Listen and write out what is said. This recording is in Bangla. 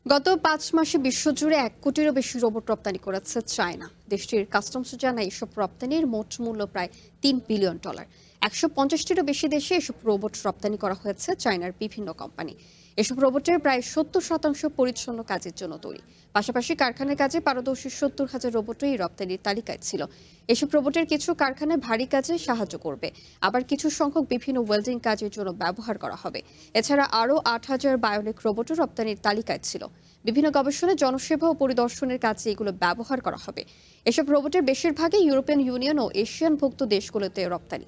গত ৫ মাসে বিশ্বজুড়ে ১ কোটিরও বেশি রোবট রপ্তানি করেছে চায়না। দেশটির কাস্টমস জানায় এসব রপ্তানির মোট মূল্য প্রায় $৩ বিলিয়ন। ১৫০টিরও বেশি দেশে এসব রোবট রপ্তানি করা হয়েছে চায়নার বিভিন্ন কোম্পানি। এসব রোবটের প্রায় ৭০% পরিচ্ছন্ন কাজের জন্য তৈরি। পাশাপাশি কারখানার কাজে পারদর্শী ৭০,০০০ রোবটও এই রপ্তানির তালিকায় ছিল। এসব রোবটের কিছু কারখানায় ভারী কাজে সাহায্য করবে, আবার কিছু সংখ্যক বিভিন্ন ওয়েল্ডিং কাজের জন্য ব্যবহার করা হবে। এছাড়া আরও ৮,০০০ বায়োনিক রোবটও রপ্তানির তালিকায় ছিল। বিভিন্ন গবেষণা, জনসেবা ও পরিদর্শনের কাজে এগুলো ব্যবহার করা হবে। এসব রোবটের বেশিরভাগই ইউরোপিয়ান ইউনিয়ন ও এশিয়ানভুক্ত দেশগুলোতে রপ্তানি।